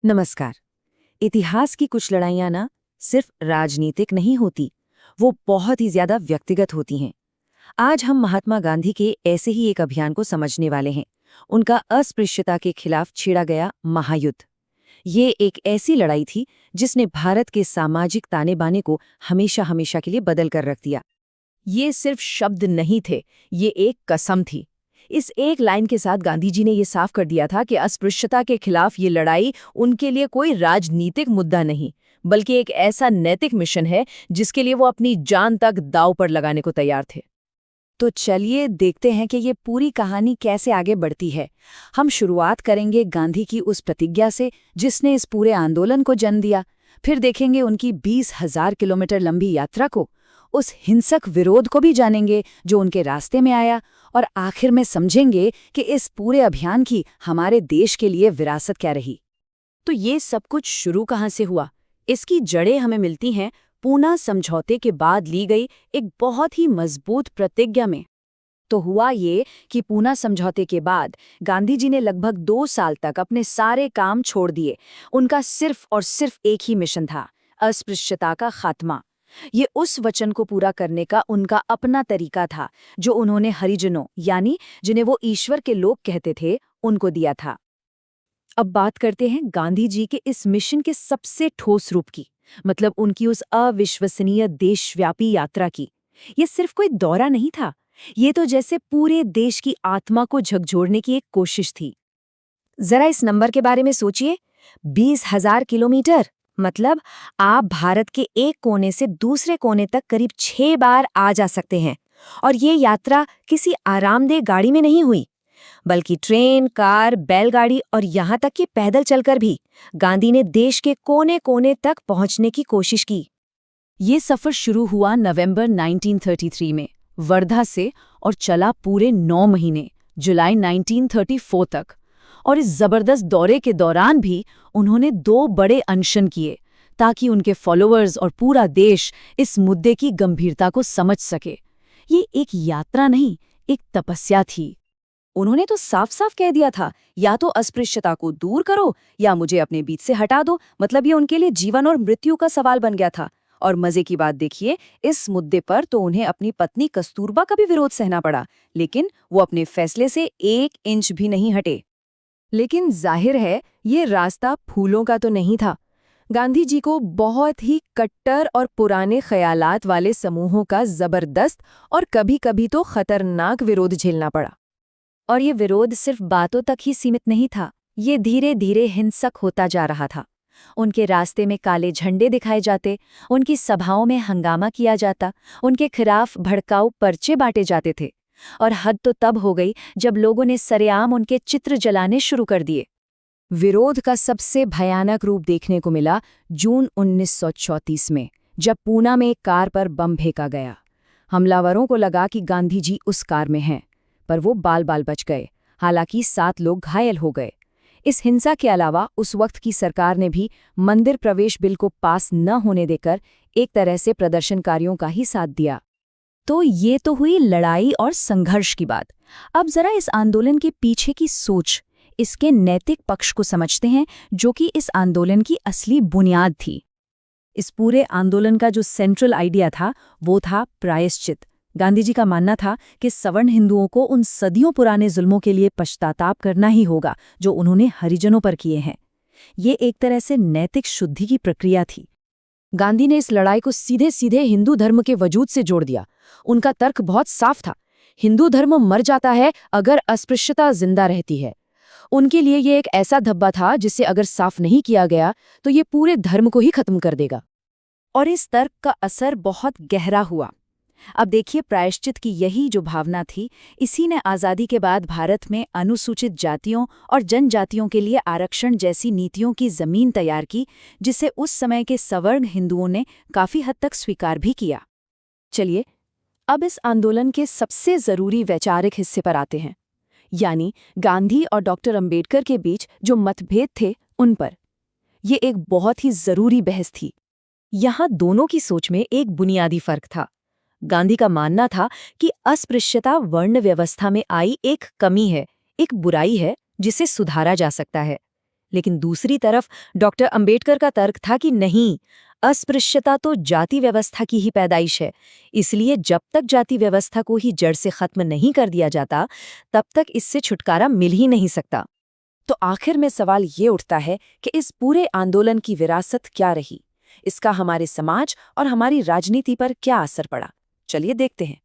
नमस्कार। इतिहास की कुछ लड़ाइयाँ ना सिर्फ राजनीतिक नहीं होती, वो बहुत ही ज्यादा व्यक्तिगत होती हैं। आज हम महात्मा गांधी के ऐसे ही एक अभियान को समझने वाले हैं, उनका अस्पृश्यता के खिलाफ छेड़ा गया महायुद्ध। ये एक ऐसी लड़ाई थी जिसने भारत के सामाजिक ताने बाने को हमेशा हमेशा के लिए बदल कर रख दिया। ये सिर्फ शब्द नहीं थे, ये एक कसम थी। इस एक लाइन के साथ गांधी जी ने ये साफ कर दिया था कि अस्पृश्यता के खिलाफ ये लड़ाई उनके लिए कोई राजनीतिक मुद्दा नहीं, बल्कि एक ऐसा नैतिक मिशन है जिसके लिए वो अपनी जान तक दांव पर लगाने को तैयार थे। तो चलिए देखते हैं कि ये पूरी कहानी कैसे आगे बढ़ती है। हम शुरुआत करेंगे गांधी की उस प्रतिज्ञा से जिसने इस पूरे आंदोलन को जन्म दिया। फिर देखेंगे उनकी 20,000 किलोमीटर लंबी यात्रा को, उस हिंसक विरोध को भी जानेंगे जो उनके रास्ते में आया, और आखिर में समझेंगे कि इस पूरे अभियान की हमारे देश के लिए विरासत क्या रही। तो ये सब कुछ शुरू कहाँ से हुआ? इसकी जड़ें हमें मिलती हैं पूना समझौते के बाद ली गई एक बहुत ही मजबूत प्रतिज्ञा में। तो हुआ ये कि पूना समझौते के बाद गांधी जी ने लगभग 2 साल तक अपने सारे काम छोड़ दिए। उनका सिर्फ और सिर्फ एक ही मिशन था, अस्पृश्यता का खात्मा। ये उस वचन को पूरा करने का उनका अपना तरीका था, जो उन्होंने हरिजनों यानी जिन्हें वो ईश्वर के लोग कहते थे, उनको दिया था। अब बात करते हैं गांधी जी के इस मिशन के सबसे ठोस रूप की, मतलब उनकी उस अविश्वसनीय देशव्यापी यात्रा की। ये सिर्फ कोई दौरा नहीं था, ये तो जैसे पूरे देश की आत्मा को झकझोरने की एक कोशिश थी। जरा इस नंबर के बारे में सोचिए, 20,000 किलोमीटर। मतलब आप भारत के एक कोने से दूसरे कोने तक करीब 6 बार आ जा सकते हैं। और ये यात्रा किसी आरामदेह गाड़ी में नहीं हुई, बल्कि ट्रेन, कार, बैलगाड़ी और यहाँ तक कि पैदल चलकर भी गांधी ने देश के कोने कोने तक पहुंचने की कोशिश की। ये सफर शुरू हुआ नवंबर 1933 में वर्धा से और चला पूरे 9 महीने, जुलाई 1934 तक। और इस जबरदस्त दौरे के दौरान भी उन्होंने 2 बड़े अनशन किए ताकि उनके फॉलोअर्स और पूरा देश इस मुद्दे की गंभीरता को समझ सके। ये एक यात्रा नहीं, एक तपस्या थी। उन्होंने तो साफ साफ कह दिया था, या तो अस्पृश्यता को दूर करो या मुझे अपने बीच से हटा दो। मतलब ये उनके लिए जीवन और मृत्यु का सवाल बन गया था। और मजे की बात देखिए, इस मुद्दे पर तो उन्हें अपनी पत्नी कस्तूरबा का भी विरोध सहना पड़ा, लेकिन वो अपने फैसले से 1 इंच भी नहीं हटे। लेकिन जाहिर है ये रास्ता फूलों का तो नहीं था। गांधी जी को बहुत ही कट्टर और पुराने ख्यालात वाले समूहों का जबरदस्त और कभी-कभी तो खतरनाक विरोध झेलना पड़ा। और ये विरोध सिर्फ बातों तक ही सीमित नहीं था, ये धीरे धीरे हिंसक होता जा रहा था। उनके रास्ते में काले झंडे दिखाए जाते, उनकी सभाओं में हंगामा किया जाता, उनके खिलाफ भड़काऊ पर्चे बांटे जाते थे। और हद तो तब हो गई जब लोगों ने सरेआम उनके चित्र जलाने शुरू कर दिए। विरोध का सबसे भयानक रूप देखने को मिला जून 1934 में, जब पूना में एक कार पर बम फेंका गया। हमलावरों को लगा कि गांधी जी उस कार में हैं, पर वो बाल बाल बच गए। हालांकि 7 लोग घायल हो गए। इस हिंसा के अलावा उस वक्त की सरकार ने भी मंदिर प्रवेश बिल को पास न होने देकर एक तरह से प्रदर्शनकारियों का ही साथ दिया। तो ये तो हुई लड़ाई और संघर्ष की बात। अब जरा इस आंदोलन के पीछे की सोच, इसके नैतिक पक्ष को समझते हैं, जो कि इस आंदोलन की असली बुनियाद थी। इस पूरे आंदोलन का जो सेंट्रल आइडिया था वो था प्रायश्चित। गांधी जी का मानना था कि सवर्ण हिंदुओं को उन सदियों पुराने जुल्मों के लिए पश्चाताप करना ही होगा जो उन्होंने हरिजनों पर किए हैं। ये एक तरह से नैतिक शुद्धि की प्रक्रिया थी। गांधी ने इस लड़ाई को सीधे सीधे हिंदू धर्म के वजूद से जोड़ दिया। उनका तर्क बहुत साफ था, हिंदू धर्म मर जाता है अगर अस्पृश्यता जिंदा रहती है। उनके लिए ये एक ऐसा धब्बा था जिसे अगर साफ नहीं किया गया तो ये पूरे धर्म को ही खत्म कर देगा। और इस तर्क का असर बहुत गहरा हुआ। अब देखिए, प्रायश्चित की यही जो भावना थी, इसी ने आज़ादी के बाद भारत में अनुसूचित जातियों और जनजातियों के लिए आरक्षण जैसी नीतियों की जमीन तैयार की, जिसे उस समय के सवर्ण हिंदुओं ने काफी हद तक स्वीकार भी किया। चलिए अब इस आंदोलन के सबसे जरूरी वैचारिक हिस्से पर आते हैं, यानी गांधी और डॉक्टर अंबेडकर के बीच जो मतभेद थे उन पर। ये एक बहुत ही जरूरी बहस थी। यहाँ दोनों की सोच में एक बुनियादी फर्क था। गांधी का मानना था कि अस्पृश्यता वर्ण व्यवस्था में आई एक कमी है, एक बुराई है जिसे सुधारा जा सकता है। लेकिन दूसरी तरफ डॉक्टर अंबेडकर का तर्क था कि नहीं, अस्पृश्यता तो जाति व्यवस्था की ही पैदाइश है, इसलिए जब तक जाति व्यवस्था को ही जड़ से खत्म नहीं कर दिया जाता, तब तक इससे छुटकारा मिल ही नहीं सकता। तो आखिर में सवाल ये उठता है कि इस पूरे आंदोलन की विरासत क्या रही, इसका हमारे समाज और हमारी राजनीति पर क्या असर पड़ा। चलिए देखते हैं।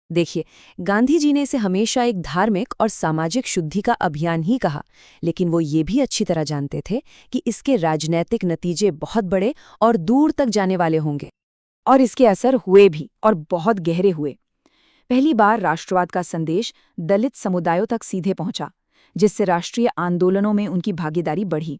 देखिए, गांधी जी ने इसे हमेशा एक धार्मिक और सामाजिक शुद्धि का अभियान ही कहा, लेकिन वो ये भी अच्छी तरह जानते थे कि इसके राजनैतिक नतीजे बहुत बड़े और दूर तक जाने वाले होंगे। और इसके असर हुए भी, और बहुत गहरे हुए। पहली बार राष्ट्रवाद का संदेश दलित समुदायों तक सीधे पहुंचा, जिससे राष्ट्रीय आंदोलनों में उनकी भागीदारी बढ़ी।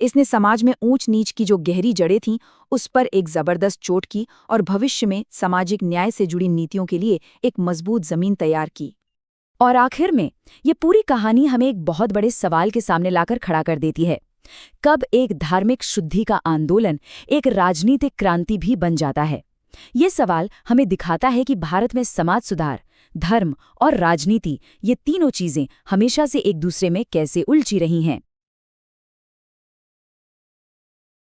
इसने समाज में ऊंच नीच की जो गहरी जड़ें थीं, उस पर एक जबरदस्त चोट की और भविष्य में सामाजिक न्याय से जुड़ी नीतियों के लिए एक मजबूत जमीन तैयार की। और आखिर में ये पूरी कहानी हमें एक बहुत बड़े सवाल के सामने लाकर खड़ा कर देती है। कब एक धार्मिक शुद्धि का आंदोलन एक राजनीतिक क्रांति भी बन जाता है? ये सवाल हमें दिखाता है कि भारत में समाज सुधार, धर्म और राजनीति, ये तीनों चीजें हमेशा से एक दूसरे में कैसे उलझी रही हैं।